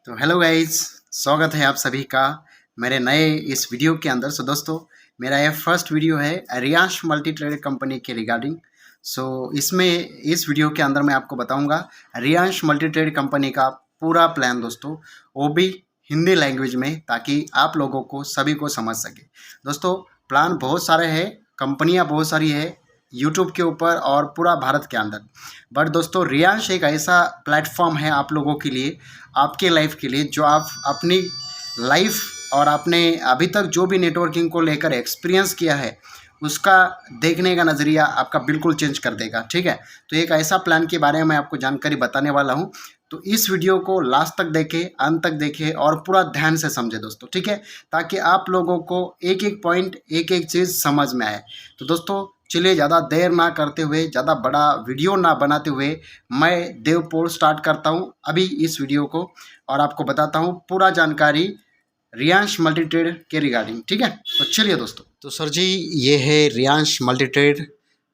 तो hello guys, स्वागत है आप सभी का मेरे नए इस वीडियो के अंदर। दोस्तों, मेरा यह फर्स्ट वीडियो है रियांश मल्टी ट्रेड कंपनी के रिगार्डिंग। इसमें इस वीडियो के अंदर मैं आपको बताऊंगा रियांश मल्टी ट्रेड कंपनी का पूरा प्लान दोस्तों, वो भी हिंदी लैंग्वेज में, ताकि आप लोगों को सभी को समझ सके। दोस्तों, प्लान बहुत सारे हैं, कंपनियां बहुत सारी है यूट्यूब के ऊपर और पूरा भारत के अंदर। बट दोस्तों, रियांश एक ऐसा प्लेटफॉर्म है आप लोगों के लिए, आपके लाइफ के लिए, जो आप अपनी लाइफ और आपने अभी तक जो भी नेटवर्किंग को लेकर एक्सपीरियंस किया है उसका देखने का नज़रिया आपका बिल्कुल चेंज कर देगा। ठीक है, तो एक ऐसा प्लान के बारे में मैं आपको जानकारी बताने वाला हूँ। तो इस वीडियो को लास्ट तक देखें, अंत तक देखें और पूरा ध्यान से समझे दोस्तों। ठीक है, ताकि आप लोगों को एक एक पॉइंट, एक एक चीज़ समझ में आए। तो दोस्तों, चलिए ज़्यादा देर ना करते हुए, ज़्यादा बड़ा वीडियो ना बनाते हुए, मैं देवपुर स्टार्ट करता हूँ अभी इस वीडियो को और आपको बताता हूँ पूरा जानकारी रियांश मल्टी ट्रेड के रिगार्डिंग। ठीक है, तो चलिए दोस्तों। तो सर जी, ये है रियांश मल्टी ट्रेड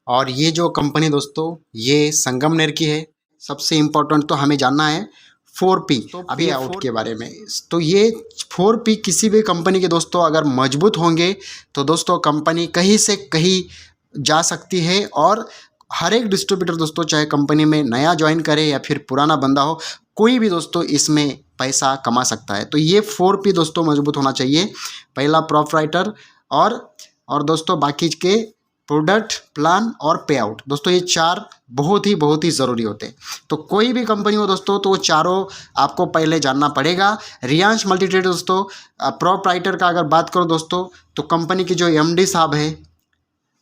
और ये जो कंपनी दोस्तों, ये संगमनेर की है। सबसे इम्पोर्टेंट तो हमें जानना है 4P अभी आउट के बारे में। तो ये 4P किसी भी कंपनी के दोस्तों अगर मजबूत होंगे तो दोस्तों कंपनी कहीं से कहीं जा सकती है। और हर एक डिस्ट्रीब्यूटर दोस्तों, चाहे कंपनी में नया ज्वाइन करे या फिर पुराना बंदा हो, कोई भी दोस्तों इसमें पैसा कमा सकता है। तो ये 4P दोस्तों मजबूत होना चाहिए। पहला प्रोपराइटर और दोस्तों बाकी के प्रोडक्ट, प्लान और पे आउट। दोस्तों, ये चार बहुत ही ज़रूरी होते हैं। तो कोई भी कंपनी हो दोस्तों, तो वो चारों आपको पहले जानना पड़ेगा। रियांश मल्टी ट्रेड दोस्तों, प्रोपराइटर का अगर बात करो दोस्तों, तो कंपनी की जो MD साहब है,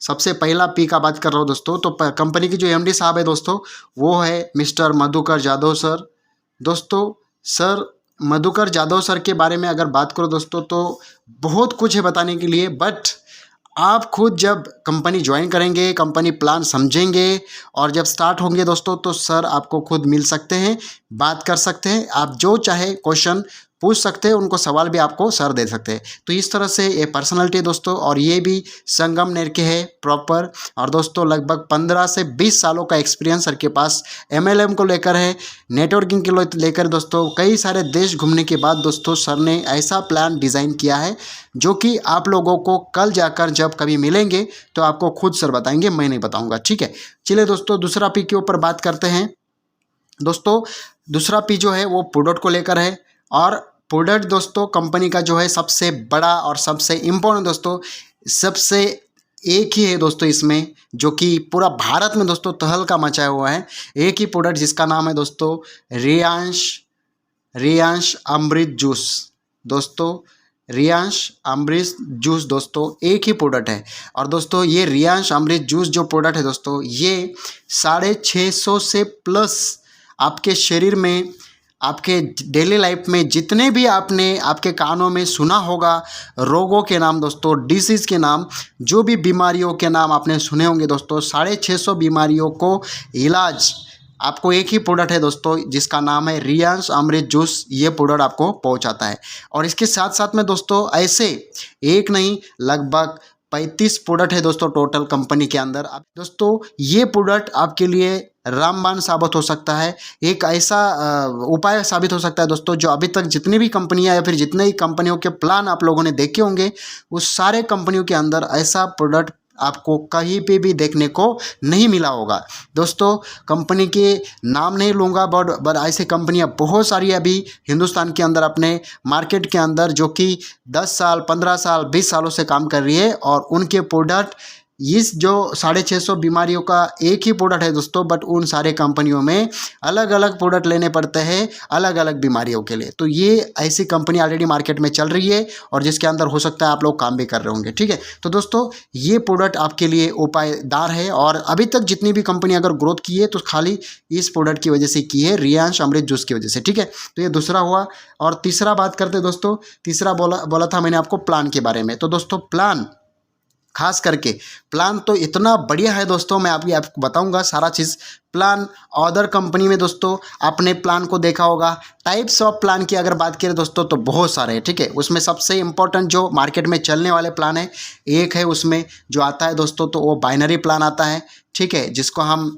सबसे पहला P का बात कर रहा हूँ दोस्तों, तो कंपनी की जो MD साहब है दोस्तों, वो है मिस्टर मधुकर जाधव सर। दोस्तों, सर मधुकर जाधव सर के बारे में अगर बात करो दोस्तों, तो बहुत कुछ है बताने के लिए। बट आप खुद जब कंपनी ज्वाइन करेंगे, कंपनी प्लान समझेंगे और जब स्टार्ट होंगे दोस्तों, तो सर आपको खुद मिल सकते हैं, बात कर सकते हैं, आप जो चाहे क्वेश्चन पूछ सकते हैं, उनको सवाल भी आपको सर दे सकते हैं। तो इस तरह से ये पर्सनालिटी दोस्तों, और ये भी संगमनेर के है प्रॉपर। और दोस्तों, लगभग 15 से 20 सालों का एक्सपीरियंस सर के पास MLM को लेकर है, नेटवर्किंग के लेकर दोस्तों। कई सारे देश घूमने के बाद दोस्तों, सर ने ऐसा प्लान डिज़ाइन किया है जो कि आप लोगों को कल जाकर जब कभी मिलेंगे तो आपको खुद सर बताएंगे, मैं नहीं बताऊंगा। ठीक है, चलिए दोस्तों, दूसरा P के ऊपर बात करते हैं। दोस्तों, दूसरा P जो है वो प्रोडक्ट को लेकर है। और प्रोडक्ट दोस्तों, कंपनी का जो है सबसे बड़ा और सबसे इम्पोर्टेंट दोस्तों, सबसे एक ही है दोस्तों इसमें, जो कि पूरा भारत में दोस्तों तहलका मचाया हुआ है। एक ही प्रोडक्ट जिसका नाम है दोस्तों रियांश अमृत जूस। दोस्तों, रियांश अमृत जूस दोस्तों एक ही प्रोडक्ट है। और दोस्तों, ये रियांश अमृत जूस जो प्रोडक्ट है दोस्तों, ये 650 से प्लस आपके शरीर में, आपके डेली लाइफ में जितने भी आपने आपके कानों में सुना होगा रोगों के नाम दोस्तों, डिसीज़ के नाम, जो भी बीमारियों के नाम आपने सुने होंगे दोस्तों, 650 बीमारियों को इलाज आपको एक ही प्रोडक्ट है दोस्तों, जिसका नाम है रियांश अमृत जूस। ये प्रोडक्ट आपको पहुंचाता है। और इसके साथ साथ में दोस्तों, ऐसे एक नहीं, लगभग 35 प्रोडक्ट है दोस्तों टोटल कंपनी के अंदर। दोस्तों, ये प्रोडक्ट आपके लिए रामबाण साबित हो सकता है, एक ऐसा उपाय साबित हो सकता है दोस्तों, जो अभी तक जितनी भी कंपनियां या फिर जितने ही कंपनियों के प्लान आप लोगों ने देखे होंगे, उस सारे कंपनियों के अंदर ऐसा प्रोडक्ट आपको कहीं पे भी देखने को नहीं मिला होगा। दोस्तों, कंपनी के नाम नहीं लूँगा, बट ऐसे कंपनियां बहुत सारी अभी हिंदुस्तान के अंदर, अपने मार्केट के अंदर, जो कि 10 साल, 15 साल, 20 सालों से काम कर रही है। और उनके प्रोडक्ट, इस जो 650 बीमारियों का एक ही प्रोडक्ट है दोस्तों, बट उन सारे कंपनियों में अलग अलग प्रोडक्ट लेने पड़ते हैं अलग अलग बीमारियों के लिए। तो ये ऐसी कंपनी ऑलरेडी मार्केट में चल रही है और जिसके अंदर हो सकता है आप लोग काम भी कर रहे होंगे। ठीक है, तो दोस्तों, ये प्रोडक्ट आपके लिए उपायदार है। और अभी तक जितनी भी कंपनी अगर ग्रोथ की है तो खाली इस प्रोडक्ट की वजह से की है, रियांश अमृत जूस की वजह से। ठीक है, तो ये दूसरा हुआ। और तीसरा बात करते दोस्तों, तीसरा बोला था मैंने आपको प्लान के बारे में। तो दोस्तों, प्लान, खास करके प्लान तो इतना बढ़िया है दोस्तों, मैं आपको बताऊंगा सारा चीज़। प्लान अदर कंपनी में दोस्तों आपने प्लान को देखा होगा। टाइप्स ऑफ प्लान की अगर बात करें दोस्तों, तो बहुत सारे हैं। ठीक है, उसमें सबसे इम्पोर्टेंट जो मार्केट में चलने वाले प्लान है, एक है उसमें जो आता है दोस्तों, तो वो बाइनरी प्लान आता है। ठीक है, जिसको हम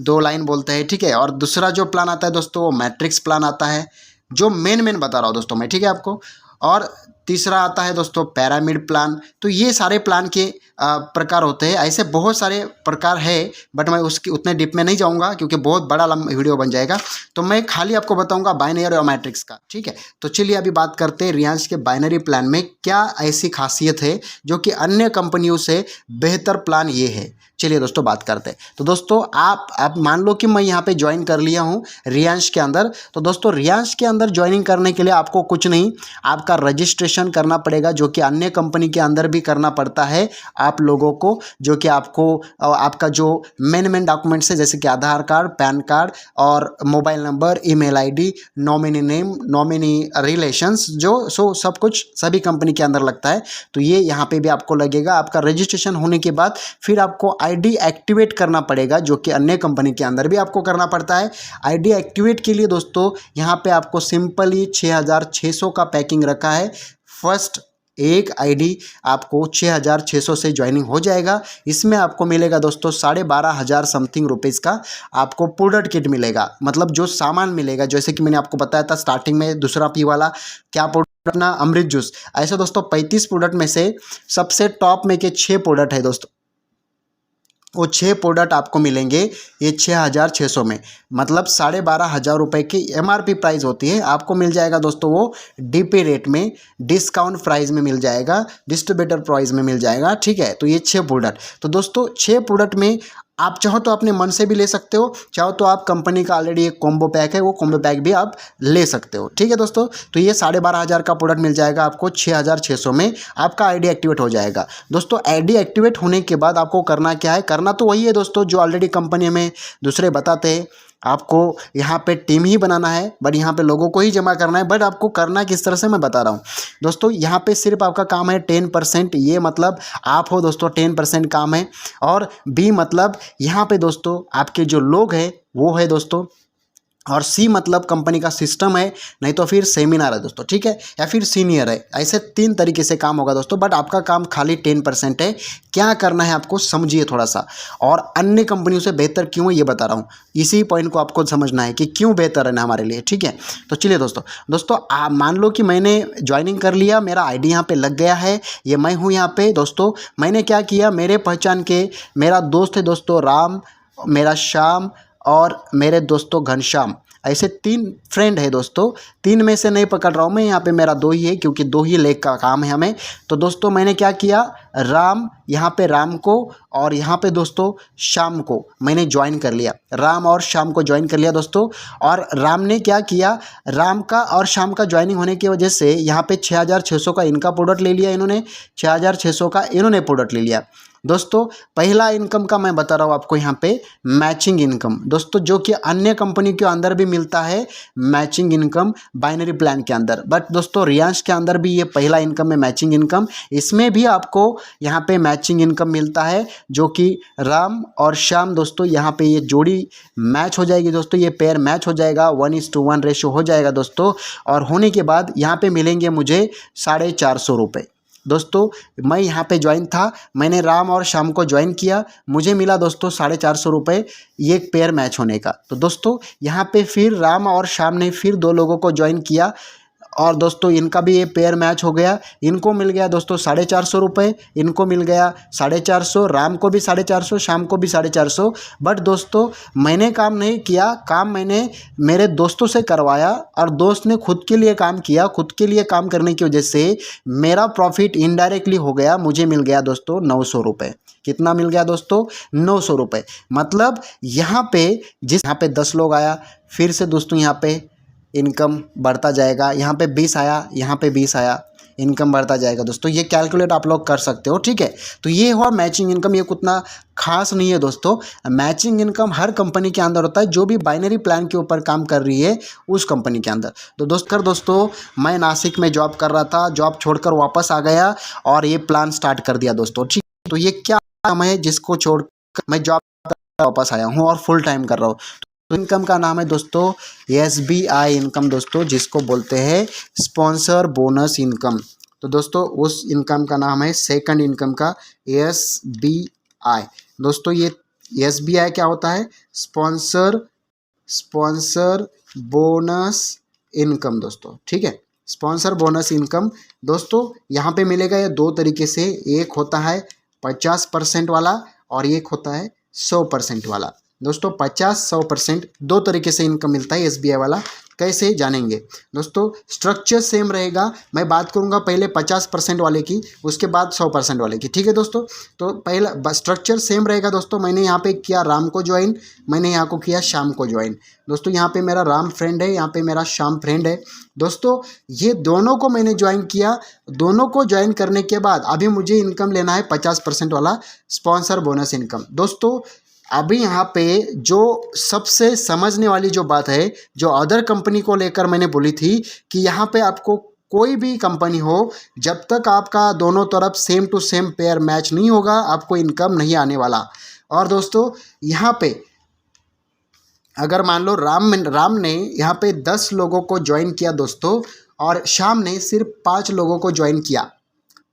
2 लाइन बोलते हैं। ठीक है, और दूसरा जो प्लान आता है दोस्तों, वो मैट्रिक्स प्लान आता है। जो मेन बता रहा हूँ दोस्तों मैं, ठीक है आपको। और तीसरा आता है दोस्तों पिरामिड प्लान। तो ये सारे प्लान के प्रकार होते हैं, ऐसे बहुत सारे प्रकार है, बट मैं उसकी उतने डीप में नहीं जाऊंगा क्योंकि बहुत बड़ा वीडियो बन जाएगा। तो मैं खाली आपको बताऊंगा बाइनरी और मैट्रिक्स का, ठीक है। तो चलिए अभी बात करते हैं रिलायंस के बाइनरी प्लान में क्या ऐसी खासियत है जो कि अन्य कंपनियों से बेहतर प्लान ये है। चलिए दोस्तों बात करते हैं। तो दोस्तों आप मान लो कि मैं यहाँ पे ज्वाइन कर लिया हूँ रिलायंस के अंदर। तो दोस्तों रिलायंस के अंदर ज्वाइनिंग करने के लिए आपको कुछ नहीं, आपका रजिस्ट्रेशन करना पड़ेगा, जो कि अन्य कंपनी के अंदर भी करना पड़ता है आप लोगों को, जो कि आपको आपका जो मेन डॉक्यूमेंट्स है जैसे कि आधार कार्ड, पैन कार्ड और mobile number, email ID, nominee name, nominee relations, जो सब कुछ सभी कंपनी के अंदर लगता है। तो ये यहाँ पे भी आपको लगेगा। आपका रजिस्ट्रेशन होने के बाद फिर आपको आईडी एक्टिवेट करना पड़ेगा, जो कि अन्य कंपनी के अंदर भी आपको करना पड़ता है। आईडी एक्टिवेट के लिए दोस्तों यहाँ पे आपको सिंपली 6600 का पैकिंग रखा है। फर्स्ट एक आईडी आपको 6600 से ज्वाइनिंग हो जाएगा। इसमें आपको मिलेगा दोस्तों 12,500 समथिंग रुपीज़ का आपको प्रोडक्ट किट मिलेगा, मतलब जो सामान मिलेगा, जैसे कि मैंने आपको बताया था स्टार्टिंग में दूसरा पी वाला क्या प्रोडक्ट अपना अमृत जूस। ऐसे दोस्तों 35 प्रोडक्ट में से सबसे टॉप में के 6 प्रोडक्ट है दोस्तों, वो 6 प्रोडक्ट आपको मिलेंगे ये 6600 में, मतलब 12,500 रुपये की एमआरपी प्राइस होती है। आपको मिल जाएगा दोस्तों वो डीपी रेट में, डिस्काउंट प्राइस में मिल जाएगा, डिस्ट्रीब्यूटर प्राइस में मिल जाएगा, ठीक है। तो ये 6 प्रोडक्ट, तो दोस्तों 6 प्रोडक्ट में आप चाहो तो अपने मन से भी ले सकते हो, चाहो तो आप कंपनी का ऑलरेडी एक कॉम्बो पैक है, वो कॉम्बो पैक भी आप ले सकते हो, ठीक है दोस्तों। तो ये 12,500 का प्रोडक्ट मिल जाएगा आपको 6600 में, आपका आईडी एक्टिवेट हो जाएगा। दोस्तों आईडी एक्टिवेट होने के बाद आपको करना क्या है, करना तो वही है दोस्तों जो ऑलरेडी कंपनी में दूसरे बताते हैं। आपको यहाँ पे टीम ही बनाना है, बट यहाँ पे लोगों को ही जमा करना है। बट आपको करना किस तरह से मैं बता रहा हूँ दोस्तों। यहाँ पे सिर्फ आपका काम है 10%, ये मतलब आप हो दोस्तों 10% काम है। और बी मतलब यहाँ पे दोस्तों आपके जो लोग हैं वो है दोस्तों, और सी मतलब कंपनी का सिस्टम है, नहीं तो फिर सेमिनार है दोस्तों, ठीक है, या फिर सीनियर है। ऐसे 3 तरीके से काम होगा दोस्तों, बट आपका काम खाली 10% है। क्या करना है आपको समझिए थोड़ा सा, और अन्य कंपनियों से बेहतर क्यों है ये बता रहा हूँ। इसी पॉइंट को आपको समझना है कि क्यों बेहतर है ना हमारे लिए, ठीक है। तो चलिए दोस्तों मान लो कि मैंने ज्वाइनिंग कर लिया, मेरा आईडी यहाँ पे लग गया है, ये मैं हूँ यहाँ पे दोस्तों। मैंने क्या किया, मेरे पहचान के मेरा दोस्त है दोस्तों राम, मेरा श्याम और मेरे दोस्तों घनश्याम, ऐसे 3 फ्रेंड है दोस्तों। 3 में से नहीं पकड़ रहा हूँ मैं, यहाँ पे मेरा 2 ही है क्योंकि 2 ही लेग का काम है हमें। तो दोस्तों मैंने क्या किया, राम, यहाँ पे राम को और यहाँ पे दोस्तों शाम को मैंने ज्वाइन कर लिया, राम और शाम को ज्वाइन कर लिया दोस्तों। और राम ने क्या किया, राम का और शाम का ज्वाइनिंग होने की वजह से यहाँ पे 6600 का इनका प्रोडक्ट ले लिया इन्होंने, 6600 का इन्होंने प्रोडक्ट ले लिया दोस्तों। पहला इनकम का मैं बता रहा हूँ आपको यहाँ पे मैचिंग इनकम दोस्तों, जो कि अन्य कंपनी के अंदर भी मिलता है मैचिंग इनकम बाइनरी प्लान के अंदर। बट दोस्तों रिलायंस के अंदर भी ये पहला इनकम है मैचिंग इनकम, इसमें भी आपको यहाँ पे मैचिंग इनकम मिलता है, जो कि राम और श्याम दोस्तों यहाँ पे ये जोड़ी मैच हो जाएगी दोस्तों, ये पेयर मैच हो जाएगा, 1:1 रेशो हो जाएगा दोस्तों। और होने के बाद यहाँ पे मिलेंगे मुझे 450 रुपये दोस्तों। मैं यहाँ पे ज्वाइन था, मैंने राम और शाम को ज्वाइन किया, मुझे मिला दोस्तों 450 रुपये ये पेयर मैच होने का। तो दोस्तों यहाँ पे फिर राम और शाम ने फिर 2 लोगों को ज्वाइन किया, और दोस्तों इनका भी ये पेयर मैच हो गया, इनको मिल गया दोस्तों 450 रुपये, इनको मिल गया 450, राम को भी 450, शाम को भी 450। बट दोस्तों मैंने काम नहीं किया, काम मैंने मेरे दोस्तों से करवाया, और दोस्त ने खुद के लिए काम किया। खुद के लिए काम करने की वजह से मेरा प्रॉफिट इनडायरेक्टली हो गया, मुझे मिल गया दोस्तों 900 रुपये। कितना मिल गया दोस्तों, 900 रुपये। मतलब यहाँ पे यहाँ पे 10 लोग आया, फिर से दोस्तों यहाँ पे इनकम बढ़ता जाएगा, यहाँ पे 20 आया, यहाँ पे 20 आया, इनकम बढ़ता जाएगा दोस्तों। ये कैलकुलेट आप लोग कर सकते हो, ठीक है। तो ये हुआ मैचिंग इनकम, ये उतना खास नहीं है दोस्तों। मैचिंग इनकम हर कंपनी के अंदर होता है, जो भी बाइनरी प्लान के ऊपर काम कर रही है उस कंपनी के अंदर। तो दोस्तों मैं नासिक में जॉब कर रहा था, जॉब छोड़कर वापस आ गया और ये प्लान स्टार्ट कर दिया दोस्तों, ठीक। तो ये क्या काम है जिसको छोड़कर मैं जॉब वापस आया हूँ और फुल टाइम कर रहा हूँ। तो इनकम का नाम है दोस्तों SBI इनकम दोस्तों, जिसको बोलते हैं स्पॉन्सर बोनस इनकम। तो दोस्तों उस इनकम का नाम है सेकंड इनकम का SBI दोस्तों। ये SBI क्या होता है, स्पॉन्सर बोनस इनकम दोस्तों, ठीक है। स्पॉन्सर बोनस इनकम दोस्तों यहाँ पे मिलेगा ये दो तरीके से, एक होता है 50% वाला और एक होता है 100% वाला। दोस्तों 50-100% दो तरीके से इनकम मिलता है SBI वाला। कैसे जानेंगे दोस्तों, स्ट्रक्चर सेम रहेगा। मैं बात करूंगा पहले 50% वाले की, उसके बाद 100% वाले की, ठीक है दोस्तों। तो पहला स्ट्रक्चर सेम रहेगा दोस्तों। मैंने यहाँ पे किया राम को ज्वाइन, मैंने यहाँ को किया शाम को ज्वाइन। दोस्तों यहाँ पे मेरा राम फ्रेंड है, यहाँ पे मेरा शाम फ्रेंड है। दोस्तों ये दोनों को मैंने ज्वाइन किया, दोनों को ज्वाइन करने के बाद अभी मुझे इनकम लेना है 50% वाला स्पॉन्सर बोनस इनकम। दोस्तों अभी यहाँ पे जो सबसे समझने वाली जो बात है, जो अदर कंपनी को लेकर मैंने बोली थी कि यहाँ पे आपको कोई भी कंपनी हो, जब तक आपका दोनों तरफ same to same pair match नहीं होगा, आपको इनकम नहीं आने वाला। और दोस्तों यहाँ पे अगर मान लो राम ने यहाँ पे 10 लोगों को ज्वाइन किया दोस्तों, और शाम ने सिर्फ 5 लोगों को ज्वाइन किया,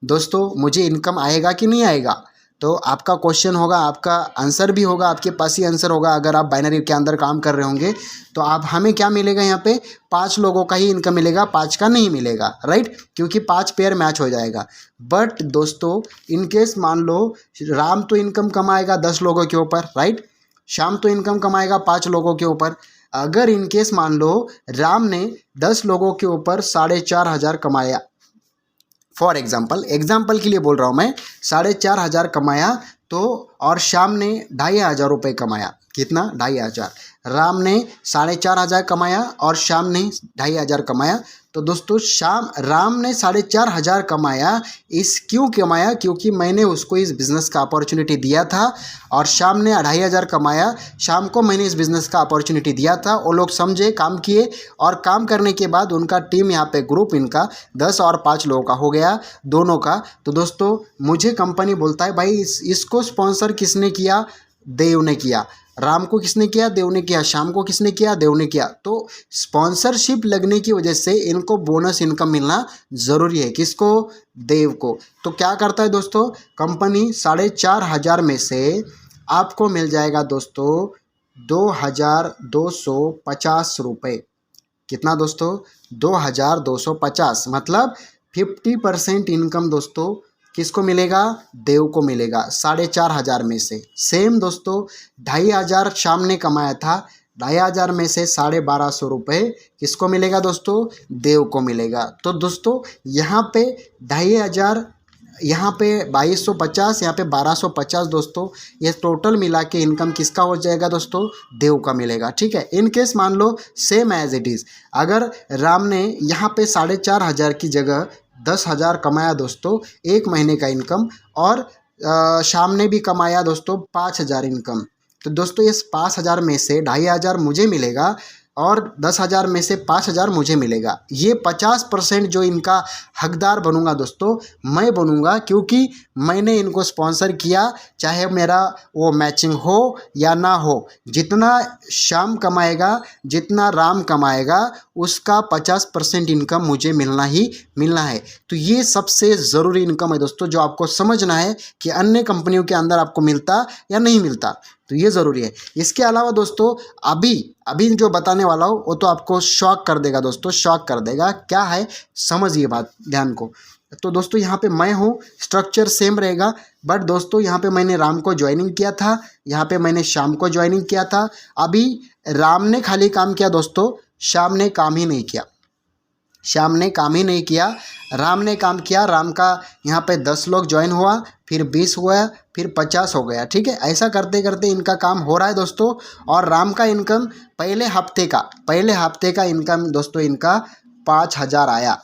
दोस्तों मुझे इनकम आएगा कि नहीं आएगा? तो आपका क्वेश्चन होगा, आपका आंसर भी होगा, आपके पास ही आंसर होगा। अगर आप बाइनरी के अंदर काम कर रहे होंगे तो आप हमें क्या मिलेगा, यहाँ पे 5 लोगों का ही इनकम मिलेगा, 5 का नहीं मिलेगा, राइट, क्योंकि 5 पेयर मैच हो जाएगा। बट दोस्तों इनकेस मान लो राम तो इनकम कमाएगा 10 लोगों के ऊपर, राइट, शाम तो इनकम कमाएगा 5 लोगों के ऊपर। अगर इनकेस मान लो राम ने 10 लोगों के ऊपर 4,500 कमाया, फॉर एग्जाम्पल के लिए बोल रहा हूँ मैं, 4,500 कमाया तो, और शाम ने 2,500 रुपये कमाया। कितना? 2,500। राम ने 4,500 कमाया और शाम ने 2,500 कमाया। तो दोस्तों राम ने 4,500 कमाया, क्यों कमाया? क्योंकि मैंने उसको इस बिज़नेस का अपॉर्चुनिटी दिया था। और शाम ने 2,500 कमाया, शाम को मैंने इस बिज़नेस का अपॉर्चुनिटी दिया था। वो लोग समझे, काम किए, और काम करने के बाद उनका टीम यहाँ पे ग्रुप इनका 10 और 5 लोगों का हो गया, दोनों का। तो दोस्तों मुझे कंपनी बोलता है भाई इसको स्पॉन्सर किसने किया? देव ने किया। राम को किसने किया? देव ने किया। शाम को किसने किया? देव ने किया। तो स्पॉन्सरशिप लगने की वजह से इनको बोनस इनकम मिलना ज़रूरी है। किसको? देव को। तो क्या करता है दोस्तों, कंपनी 4,500 में से आपको मिल जाएगा दोस्तों 2,250 रुपये। कितना दोस्तों? 2,250, मतलब 50% इनकम दोस्तों किसको मिलेगा? देव को मिलेगा 4,500 में से। सेम दोस्तों 2,500 शाम ने कमाया था, 2,500 में से 1,250 रुपये किसको मिलेगा दोस्तों? देव को मिलेगा। तो दोस्तों यहाँ पे 2,500, यहाँ पे 2,250, यहाँ पे 1,250 दोस्तों, ये टोटल मिला के इनकम किसका हो जाएगा दोस्तों? देव का मिलेगा, ठीक है। इन केस मान लो सेम एज इट इज़, अगर राम ने यहाँ पे 4,500 की जगह 10,000 कमाया दोस्तों, एक महीने का इनकम, और शाम ने भी कमाया दोस्तों 5,000 इनकम, तो दोस्तों इस 5,000 में से 2,500 मुझे मिलेगा और 10,000 में से 5,000 मुझे मिलेगा। ये 50% जो इनका हकदार बनूंगा दोस्तों, मैं बनूंगा, क्योंकि मैंने इनको स्पॉन्सर किया, चाहे मेरा वो मैचिंग हो या ना हो। जितना शाम कमाएगा, जितना राम कमाएगा, उसका 50% इनकम मुझे मिलना ही मिलना है। तो ये सबसे ज़रूरी इनकम है दोस्तों, जो आपको समझना है कि अन्य कंपनियों के अंदर आपको मिलता या नहीं मिलता, तो ये ज़रूरी है। इसके अलावा दोस्तों अभी जो बताने वाला हूँ वो तो आपको शॉक कर देगा दोस्तों, शॉक कर देगा। क्या है, समझिए बात ध्यान को। तो दोस्तों यहाँ पे मैं हूँ, स्ट्रक्चर सेम रहेगा, बट दोस्तों यहाँ पे मैंने राम को ज्वाइनिंग किया था, यहाँ पे मैंने शाम को ज्वाइनिंग किया था। अभी राम ने खाली काम किया दोस्तों, शाम ने काम ही नहीं किया। शाम ने काम ही नहीं किया, राम ने काम किया। राम का यहाँ पे 10 लोग ज्वाइन हुआ, फिर 20 हुआ, फिर 50 हो गया, ठीक है। ऐसा करते करते इनका काम हो रहा है दोस्तों। और राम का इनकम पहले हफ्ते का इनकम दोस्तों इनका 5,000 आया,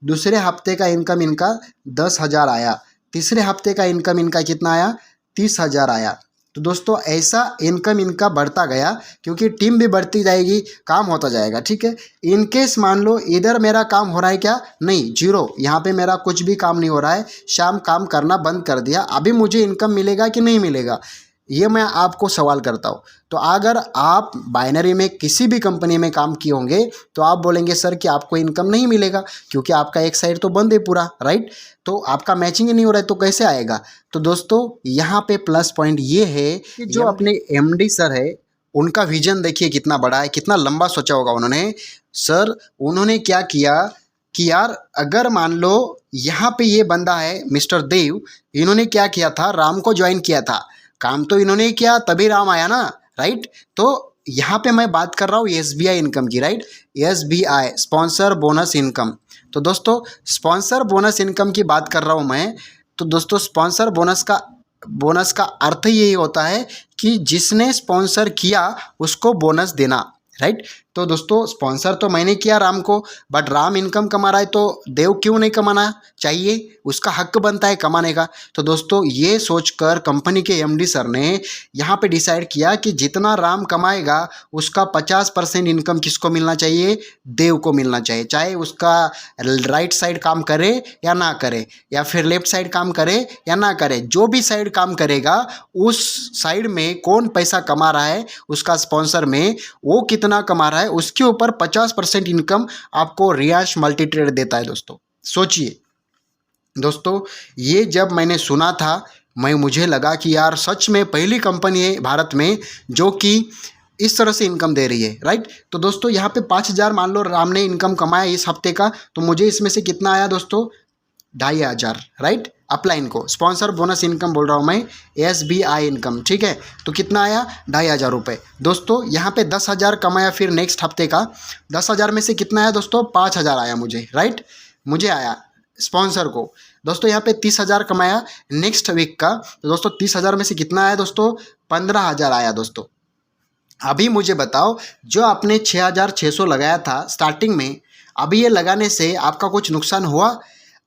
दूसरे हफ्ते का इनकम इनका 10,000 आया, तीसरे हफ्ते का इनकम इनका कितना आया? 30,000 आया। तो दोस्तों ऐसा इनकम इनका बढ़ता गया, क्योंकि टीम भी बढ़ती जाएगी, काम होता जाएगा, ठीक है। इनकेस मान लो इधर मेरा काम हो रहा है क्या? नहीं, जीरो, यहाँ पे मेरा कुछ भी काम नहीं हो रहा है, शाम काम करना बंद कर दिया, अभी मुझे इनकम मिलेगा कि नहीं मिलेगा, ये मैं आपको सवाल करता हूँ। तो अगर आप बाइनरी में किसी भी कंपनी में काम किए होंगे तो आप बोलेंगे सर कि आपको इनकम नहीं मिलेगा, क्योंकि आपका एक साइड तो बंद है पूरा, राइट, तो आपका मैचिंग ही नहीं हो रहा है, तो कैसे आएगा? तो दोस्तों यहाँ पे प्लस पॉइंट ये है कि जो अपने MD सर है उनका विजन देखिए कितना बड़ा है, कितना लंबा सोचा होगा उन्होंने। सर उन्होंने क्या किया कि यार अगर मान लो यहाँ पे ये बंदा है मिस्टर देव, इन्होंने क्या किया था, राम को ज्वाइन किया था, काम तो इन्होंने ही किया तभी राम आया ना, राइट। तो यहाँ पे मैं बात कर रहा हूँ एसबीआई इनकम की, right, SBI sponsor bonus income. तो दोस्तों स्पॉन्सर बोनस इनकम की बात कर रहा हूँ मैं। तो दोस्तों स्पॉन्सर बोनस का अर्थ यही होता है कि जिसने स्पॉन्सर किया उसको बोनस देना, राइट। तो दोस्तों स्पॉन्सर तो मैंने किया राम को, बट राम इनकम कमा रहा है तो देव क्यों नहीं कमाना चाहिए, उसका हक बनता है कमाने का। तो दोस्तों ये सोचकर कंपनी के एमडी सर ने यहाँ पे डिसाइड किया कि जितना राम कमाएगा उसका 50% इनकम किसको मिलना चाहिए, देव को मिलना चाहिए, चाहे उसका राइट साइड काम करे या ना करे, या फिर लेफ्ट साइड काम करे या ना करे, जो भी साइड काम करेगा उस साइड में कौन पैसा कमा रहा है उसका स्पॉन्सर में, वो कितना कमा रहा है उसके ऊपर 50% इनकम आपको रियांश मल्टी ट्रेड देता है। दोस्तों सोचिए, दोस्तों ये जब मैंने सुना था मुझे लगा कि यार सच में पहली कंपनी है भारत में जो कि इस तरह से इनकम दे रही है, राइट। तो दोस्तों यहाँ पे 5,000 मान लो राम ने इनकम कमाया इस हफ्ते का, तो मुझे इसमें से कितना आया दोस्तों, 2,500, राइट। अपलाइन को स्पॉन्सर बोनस इनकम बोल रहा हूँ मैं, एसबीआई इनकम, ठीक है। तो कितना आया, 2,500 रुपये। दोस्तों यहाँ पे 10,000 कमाया फिर नेक्स्ट हफ्ते का, 10,000 में से कितना आया दोस्तों, 5,000 आया मुझे, राइट, मुझे आया स्पॉन्सर को। दोस्तों यहाँ पे 30,000 कमाया नेक्स्ट वीक का, तो दोस्तों 30,000 में से कितना आया दोस्तों, 15,000 आया दोस्तों। अभी मुझे बताओ जो आपने 6,600 लगाया था स्टार्टिंग में, अभी ये लगाने से आपका कुछ नुकसान हुआ?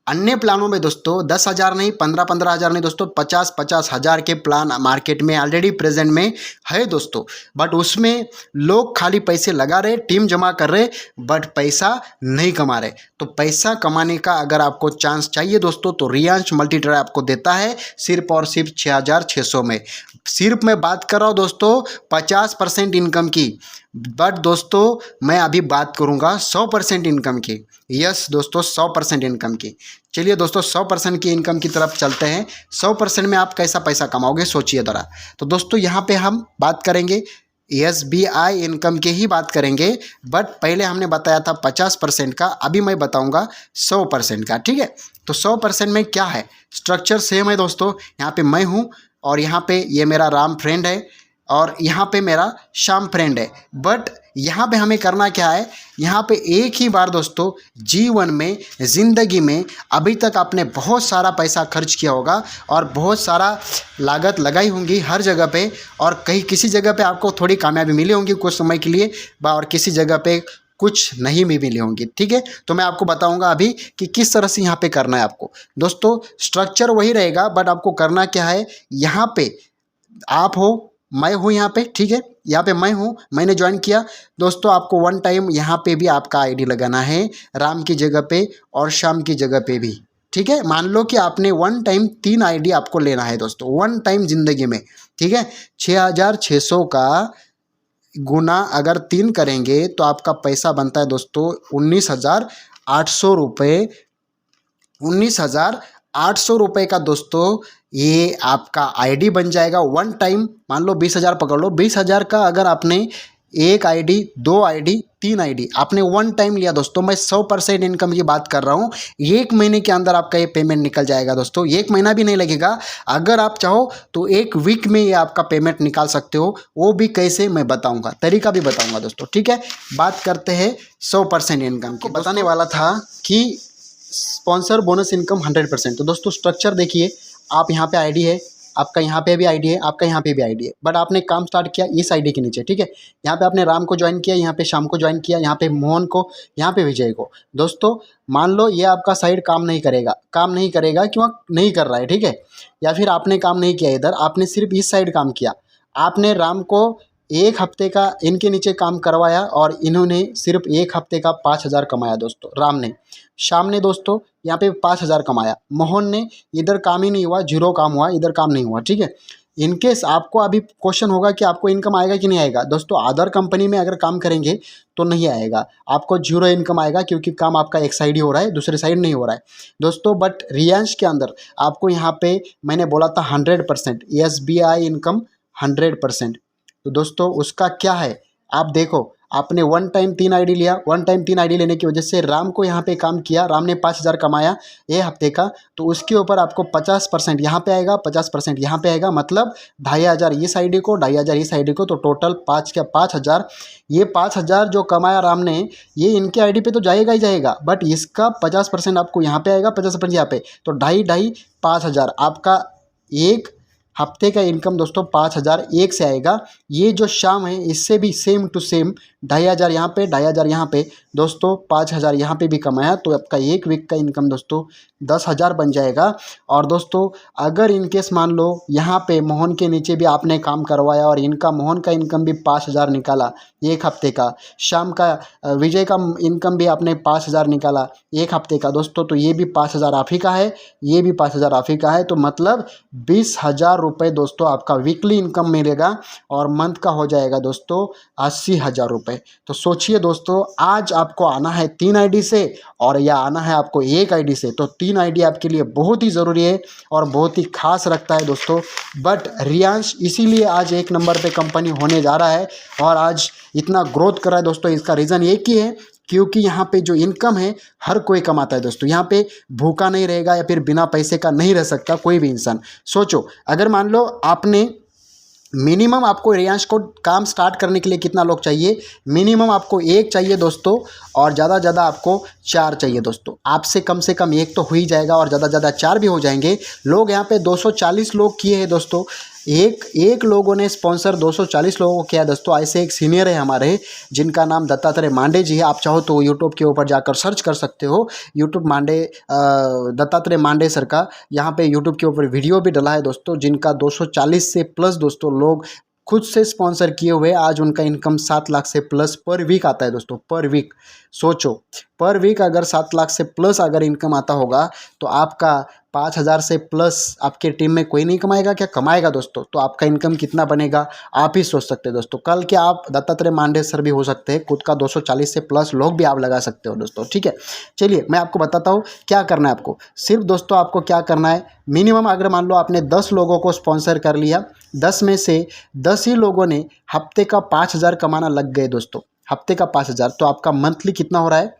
अन्य प्लानों में दोस्तों 10,000 नहीं, 15,000 नहीं दोस्तों, 50,000 के प्लान मार्केट में ऑलरेडी प्रेजेंट में है दोस्तों। बट उसमें लोग खाली पैसे लगा रहे, टीम जमा कर रहे, बट पैसा नहीं कमा रहे। तो पैसा कमाने का अगर आपको चांस चाहिए दोस्तों तो रियांश मल्टी ट्रेड आपको देता है सिर्फ और सिर्फ 6,600 में। सिर्फ मैं बात कर रहा हूँ दोस्तों 50% इनकम की, बट दोस्तों मैं अभी बात करूँगा 100% इनकम की। यस दोस्तों 100% इनकम की। चलिए दोस्तों 100% की इनकम की तरफ चलते हैं। 100% में आप कैसा पैसा कमाओगे सोचिए ज़रा। तो दोस्तों यहाँ पे हम बात करेंगे एसबीआई इनकम की ही बात करेंगे, बट पहले हमने बताया था 50% का, अभी मैं बताऊंगा 100% का, ठीक है। तो 100% में क्या है, स्ट्रक्चर सेम है दोस्तों। यहाँ पे मैं हूँ और यहाँ पे ये मेरा राम फ्रेंड है और यहाँ पे मेरा श्याम फ्रेंड है। बट यहाँ पे हमें करना क्या है, यहाँ पे एक ही बार दोस्तों जीवन में, ज़िंदगी में अभी तक आपने बहुत सारा पैसा खर्च किया होगा और बहुत सारा लागत लगाई होंगी हर जगह पे, और कहीं किसी जगह पे आपको थोड़ी कामयाबी मिली होंगी कुछ समय के लिए, और किसी जगह पे कुछ नहीं भी मिली होंगी, ठीक है। तो मैं आपको बताऊंगा अभी कि किस तरह से यहाँ पे करना है आपको। दोस्तों स्ट्रक्चर वही रहेगा, बट आपको करना क्या है, यहाँ पे आप हो, मैं हूँ यहाँ पे, ठीक है। यहाँ पे मैं हूँ, मैंने ज्वाइन किया दोस्तों। आपको वन टाइम यहाँ पे भी आपका आईडी लगाना है, राम की जगह पे और श्याम की जगह पे भी, ठीक है। मान लो कि आपने वन टाइम 3 आईडी आपको लेना है दोस्तों, वन टाइम ज़िंदगी में, ठीक है। 6,600 का गुना अगर 3 करेंगे तो आपका पैसा बनता है दोस्तों 19,800 रुपये। 19,800 रुपये का दोस्तों ये आपका आईडी बन जाएगा वन टाइम। मान लो 20,000 पकड़ लो, 20,000 का अगर आपने 1 आईडी, 2 आईडी, 3 आईडी आपने वन टाइम लिया दोस्तों, मैं 100% इनकम की बात कर रहा हूँ। 1 महीने के अंदर आपका ये पेमेंट निकल जाएगा दोस्तों। 1 महीना भी नहीं लगेगा, अगर आप चाहो तो 1 वीक में ये आपका पेमेंट निकाल सकते हो। वो भी कैसे मैं बताऊँगा, तरीका भी बताऊँगा दोस्तों, ठीक है। बात करते हैं 100% इनकम की। बताने वाला था कि स्पॉन्सर बोनस इनकम 100%। तो दोस्तों स्ट्रक्चर देखिए, आप यहाँ पे आईडी है, आपका यहाँ पे भी आईडी है, आपका यहाँ पे भी आईडी है, बट आपने काम स्टार्ट किया इस आईडी के नीचे, ठीक है। यहाँ पे आपने राम को ज्वाइन किया, यहाँ पे श्याम को ज्वाइन किया, यहाँ पे मोहन को, यहाँ पे विजय को। दोस्तों मान लो ये आपका साइड काम नहीं करेगा क्यों नहीं कर रहा है, ठीक है। या फिर आपने काम नहीं किया इधर, आपने सिर्फ इस साइड काम किया। आपने राम को 1 हफ्ते का इनके नीचे काम करवाया और इन्होंने सिर्फ 1 हफ्ते का 5,000 कमाया दोस्तों, राम ने। श्याम ने दोस्तों यहाँ पे 5,000 कमाया। मोहन ने इधर काम ही नहीं हुआ, 0 काम हुआ, इधर काम नहीं हुआ, ठीक है। इनकेस आपको अभी क्वेश्चन होगा कि आपको इनकम आएगा कि नहीं आएगा, दोस्तों अदर कंपनी में अगर काम करेंगे तो नहीं आएगा, आपको 0 इनकम आएगा, क्योंकि काम आपका एक साइड ही हो रहा है, दूसरे साइड नहीं हो रहा है दोस्तों। बट रियांश के अंदर आपको यहाँ पे मैंने बोला था 100% एसबीआई इनकम 100%। तो दोस्तों उसका क्या है, आप देखो आपने वन टाइम 3 आईडी लिया, वन टाइम 3 आईडी लेने की वजह से राम को यहाँ पे काम किया, राम ने 5,000 कमाया ये हफ्ते का, तो उसके ऊपर आपको 50% यहाँ पे आएगा, 50% यहाँ पे आएगा, मतलब 2,500 इस आईडी को, 2,500 इस आईडी को, तो टोटल 5,000। ये 5,000 जो कमाया राम ने, ये इनके आईडी पे तो जाएगा ही जाएगा, बट इसका 50% आपको यहाँ पे आएगा, 50% यहाँ पे, तो 2,500 5,000 आपका एक हफ्ते का इनकम दोस्तों 5,000 एक से आएगा। ये जो शाम है इससे भी सेम टू सेम 2,500 यहाँ पे, 2,500 यहाँ पे दोस्तों, 5,000 यहाँ पे भी कमाया, तो आपका एक वीक का इनकम दोस्तों 10,000 बन जाएगा। और दोस्तों अगर इनकेस मान लो यहाँ पे मोहन के नीचे भी आपने काम करवाया और इनका मोहन का इनकम भी 5,000 निकाला एक हफ्ते का, शाम का विजय का इनकम भी आपने 5,000 निकाला एक हफ्ते का दोस्तों, तो ये भी 5,000 आप ही का है, ये भी 5,000 आप ही का है, तो मतलब 20,000 रुपये दोस्तों आपका वीकली इनकम मिलेगा और मंथ का हो जाएगा दोस्तों 80,000 रुपये। तो सोचिए दोस्तों, आज आपको आना है 3 आईडी से और या आना है आपको एक आईडी से, तो 3 आईडी आपके लिए बहुत ही ज़रूरी है और बहुत ही खास रखता है दोस्तों। बट रियांश इसीलिए आज 1 नंबर पे कंपनी होने जा रहा है और आज इतना ग्रोथ कर रहा है दोस्तों, इसका रीज़न एक ही है, क्योंकि यहाँ पे जो इनकम है हर कोई कमाता है दोस्तों। यहाँ पे भूखा नहीं रहेगा या फिर बिना पैसे का नहीं रह सकता कोई भी इंसान। सोचो अगर मान लो आपने मिनिमम, आपको रियांश को काम स्टार्ट करने के लिए कितना लोग चाहिए, मिनिमम आपको 1 चाहिए दोस्तों और ज़्यादा से ज़्यादा आपको 4 चाहिए दोस्तों। आपसे कम से कम 1 तो हो ही जाएगा और ज़्यादा से ज़्यादा 4 भी हो जाएंगे। लोग यहाँ पे 240 लोग किए हैं दोस्तों, एक लोगों ने स्पॉन्सर 240 लोगों को किया है दोस्तों। ऐसे एक सीनियर है हमारे जिनका नाम दत्तात्रेय मांडे जी है, आप चाहो तो यूट्यूब के ऊपर जाकर सर्च कर सकते हो, यूट्यूब मांडे दत्तात्रेय मांडे सर का यहाँ पे यूट्यूब के ऊपर वीडियो भी डला है दोस्तों, जिनका 240 से प्लस दोस्तों लोग खुद से स्पॉन्सर किए हुए, आज उनका इनकम 7 लाख से प्लस पर वीक आता है दोस्तों, पर वीक। सोचो पर वीक अगर 7 लाख से प्लस अगर इनकम आता होगा तो आपका 5,000 से प्लस आपके टीम में कोई नहीं कमाएगा क्या? कमाएगा दोस्तों। तो आपका इनकम कितना बनेगा आप ही सोच सकते हैं दोस्तों। कल के आप दत्तात्रेय मांडे सर भी हो सकते हैं, खुद का 240 से प्लस लोग भी आप लगा सकते हो दोस्तों, ठीक है। चलिए मैं आपको बताता हूँ क्या करना है आपको। सिर्फ दोस्तों आपको क्या करना है, मिनिमम अगर मान लो आपने 10 लोगों को स्पॉन्सर कर लिया, 10 में से 10 ही लोगों ने हफ्ते का 5,000 कमाना लग गए दोस्तों, हफ्ते का 5,000, तो आपका मंथली कितना हो रहा है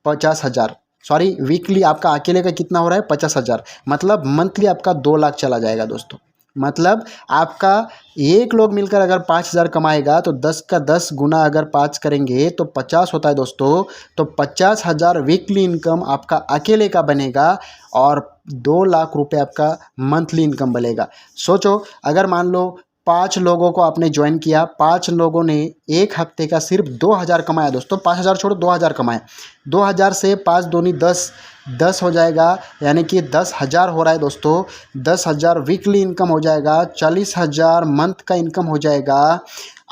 50,000, सॉरी वीकली आपका अकेले का कितना हो रहा है 50,000, मतलब मंथली आपका 2 लाख चला जाएगा दोस्तों। मतलब आपका एक लोग मिलकर अगर 5,000 कमाएगा तो 10 का 10 गुना अगर 5 करेंगे तो 50 होता है दोस्तों। तो 50,000 वीकली इनकम आपका अकेले का बनेगा और 2 लाख रुपए आपका मंथली इनकम बनेगा। सोचो अगर मान लो 5 लोगों को आपने ज्वाइन किया, 5 लोगों ने एक हफ्ते का सिर्फ 2,000 कमाया दोस्तों, 5,000 छोड़ो 2,000 कमाए, 2,000 से 5 दूनी 10, 10 हो जाएगा, यानी कि 10,000 हो रहा है दोस्तों। 10,000 वीकली इनकम हो जाएगा, 40,000 मंथ का इनकम हो जाएगा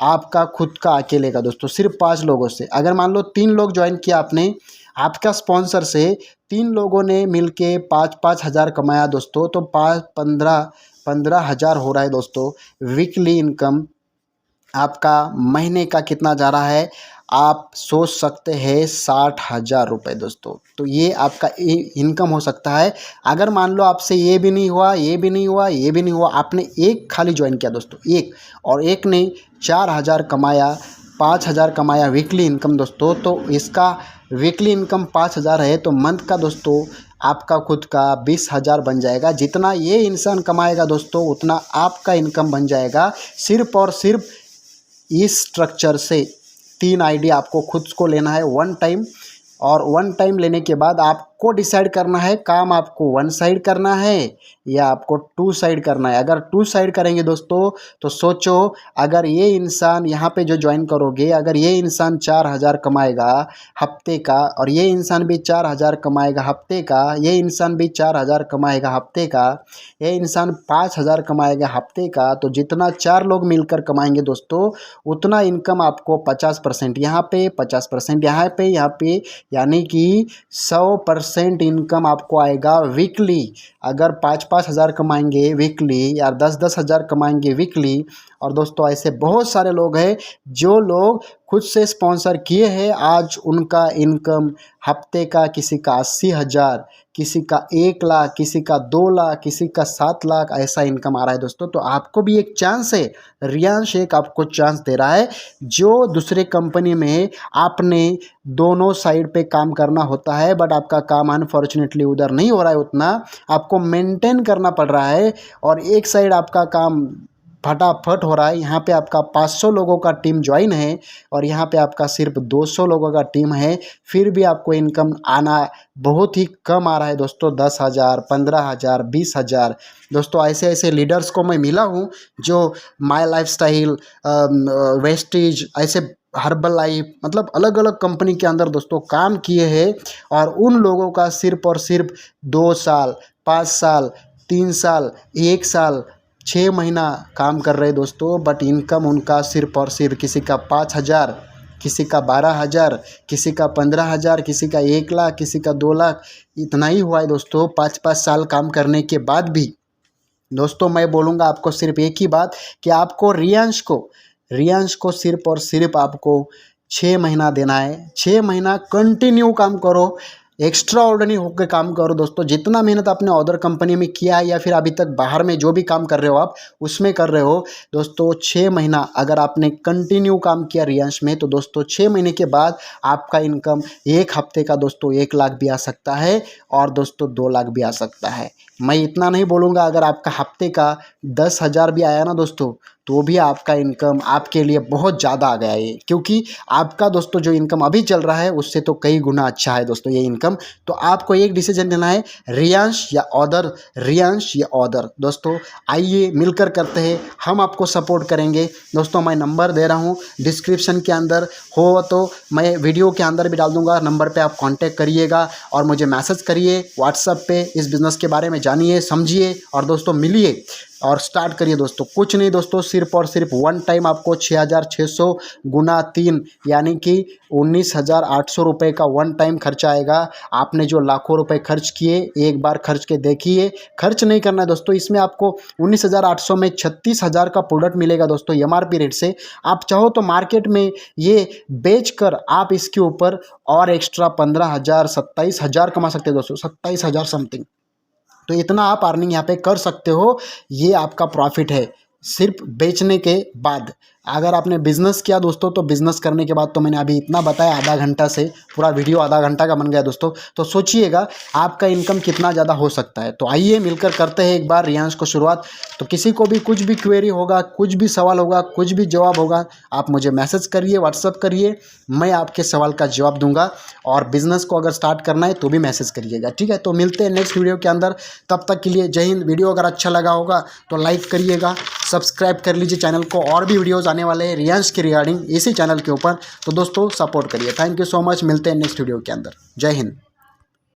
आपका खुद का अकेले का दोस्तों, सिर्फ 5 लोगों से। अगर मान लो 3 लोग ज्वाइन किया आपने आपका स्पॉन्सर से, 3 लोगों ने मिलके 5-5 हज़ार कमाया दोस्तों, तो 15,000 हो रहा है दोस्तों वीकली इनकम। आपका महीने का कितना जा रहा है आप सोच सकते हैं 60,000 रुपये दोस्तों। तो ये आपका इनकम हो सकता है। अगर मान लो आपसे ये भी नहीं हुआ, ये भी नहीं हुआ, ये भी नहीं हुआ, आपने एक खाली ज्वाइन किया दोस्तों, एक, और एक ने 4,000 कमाया, 5,000 कमाया वीकली इनकम दोस्तों, तो इसका वीकली इनकम 5,000 है, तो मंथ का दोस्तों आपका खुद का 20,000 बन जाएगा। जितना ये इंसान कमाएगा दोस्तों उतना आपका इनकम बन जाएगा। सिर्फ और सिर्फ इस स्ट्रक्चर से 3 आईडी आपको खुद को लेना है वन टाइम, और वन टाइम लेने के बाद आपको डिसाइड करना है काम आपको 1 साइड करना है या आपको 2 साइड करना है। अगर 2 साइड करेंगे दोस्तों तो सोचो अगर ये इंसान यहाँ पे जो ज्वाइन करोगे, अगर ये इंसान 4,000 कमाएगा हफ्ते का और ये इंसान भी 4,000 कमाएगा हफ्ते का, ये इंसान भी 4,000 कमाएगा हफ्ते का, ये इंसान 5,000 कमाएगा हफ्ते का, तो जितना 4 लोग मिलकर कमाएंगे दोस्तों उतना इनकम आपको 50% यहाँ पे, 50% यहाँ पे, यानी कि 100% इनकम आपको आएगा वीकली। अगर 5-5 हज़ार कमाएंगे वीकली या 10-10 हज़ार कमाएंगे वीकली और दोस्तों ऐसे बहुत सारे लोग हैं जो लोग खुद से स्पॉन्सर किए हैं, आज उनका इनकम हफ्ते का किसी का 80,000, किसी का 1 लाख, किसी का 2 लाख, किसी का 7 लाख ऐसा इनकम आ रहा है दोस्तों। तो आपको भी एक चांस है, रियांश एक आपको चांस दे रहा है। जो दूसरे कंपनी में आपने दोनों साइड पे काम करना होता है, बट आपका काम अनफॉर्चुनेटली उधर नहीं हो रहा है, उतना आपको मेंटेन करना पड़ रहा है, और एक साइड आपका काम फटाफट हो रहा है। यहाँ पे आपका 500 लोगों का टीम ज्वाइन है और यहाँ पे आपका सिर्फ 200 लोगों का टीम है, फिर भी आपको इनकम आना बहुत ही कम आ रहा है दोस्तों। 10,000, 15,000, 20,000। दोस्तों ऐसे ऐसे लीडर्स को मैं मिला हूँ जो माई लाइफस्टाइल, वेस्टीज, ऐसे हर्बल लाइफ, मतलब अलग अलग कंपनी के अंदर दोस्तों काम किए हैं, और उन लोगों का सिर्फ और सिर्फ 2 साल, 5 साल, 3 साल, 1 साल, 6 महीना काम कर रहे दोस्तों, बट इनकम उनका सिर्फ और सिर्फ किसी का 5,000, किसी का 12,000, किसी का 15,000, किसी का 1 लाख, किसी का 2 लाख, इतना ही हुआ है दोस्तों 5-5 साल काम करने के बाद भी। दोस्तों मैं बोलूँगा आपको सिर्फ एक ही बात कि आपको रियांश को सिर्फ और सिर्फ आपको 6 महीना देना है। 6 महीना कंटिन्यू काम करो, एक्स्ट्रा ऑर्डिनरी होकर काम करो दोस्तों। जितना मेहनत आपने अदर कंपनी में किया है या फिर अभी तक बाहर में जो भी काम कर रहे हो आप उसमें कर रहे हो दोस्तों, 6 महीना अगर आपने कंटिन्यू काम किया रियांश में, तो दोस्तों 6 महीने के बाद आपका इनकम एक हफ्ते का दोस्तों 1 लाख भी आ सकता है, और दोस्तों 2 लाख भी आ सकता है। मैं इतना नहीं बोलूँगा, अगर आपका हफ्ते का 10,000 भी आया ना दोस्तों, तो भी आपका इनकम आपके लिए बहुत ज़्यादा आ गया है, क्योंकि आपका दोस्तों जो इनकम अभी चल रहा है उससे तो कई गुना अच्छा है दोस्तों ये इनकम। तो आपको एक डिसीजन लेना है, रियांश या अदर, रियांश या अदर। दोस्तों आइए मिलकर करते हैं, हम आपको सपोर्ट करेंगे दोस्तों। मैं नंबर दे रहा हूँ डिस्क्रिप्शन के अंदर, हो तो मैं वीडियो के अंदर भी डाल दूँगा, नंबर पर आप कॉन्टैक्ट करिएगा और मुझे मैसेज करिए व्हाट्सएप पे, इस बिज़नेस के बारे में जानिए, समझिए और दोस्तों मिलिए और स्टार्ट करिए दोस्तों। कुछ नहीं दोस्तों, सिर्फ और सिर्फ वन टाइम आपको 6,600 गुना 3 यानी कि 19,800 रुपये का वन टाइम खर्चा आएगा। आपने जो लाखों रुपए खर्च किए, एक बार खर्च के देखिए, खर्च नहीं करना है दोस्तों। इसमें आपको 19,800 में 36,000 का प्रोडक्ट मिलेगा दोस्तों MRP रेट से। आप चाहो तो मार्केट में ये बेच कर आप इसके ऊपर और एक्स्ट्रा 15,000, 27,000 कमा सकते हैं दोस्तों, 27,000 समथिंग। तो इतना आप अर्निंग यहाँ पे कर सकते हो, ये आपका प्रॉफिट है सिर्फ बेचने के बाद। अगर आपने बिज़नेस किया दोस्तों, तो बिज़नेस करने के बाद तो मैंने अभी इतना बताया, आधा घंटा से पूरा वीडियो आधा घंटा का बन गया दोस्तों। तो सोचिएगा आपका इनकम कितना ज़्यादा हो सकता है। तो आइए मिलकर करते हैं एक बार रियांश को शुरुआत। तो किसी को भी कुछ भी क्वेरी होगा, कुछ भी सवाल होगा, कुछ भी जवाब होगा, आप मुझे मैसेज करिए, व्हाट्सअप करिए, मैं आपके सवाल का जवाब दूंगा। और बिज़नेस को अगर स्टार्ट करना है तो भी मैसेज करिएगा, ठीक है। तो मिलते हैं नेक्स्ट वीडियो के अंदर, तब तक के लिए जय हिंद। वीडियो अगर अच्छा लगा होगा तो लाइक करिएगा, सब्सक्राइब कर लीजिए चैनल को, और भी वीडियोज़ आने वाले हैं रियांश के रिगार्डिंग इसी चैनल के ऊपर। तो दोस्तों सपोर्ट करिए। थैंक यू सो मच, मिलते हैं नेक्स्ट वीडियो के अंदर। जय हिंद।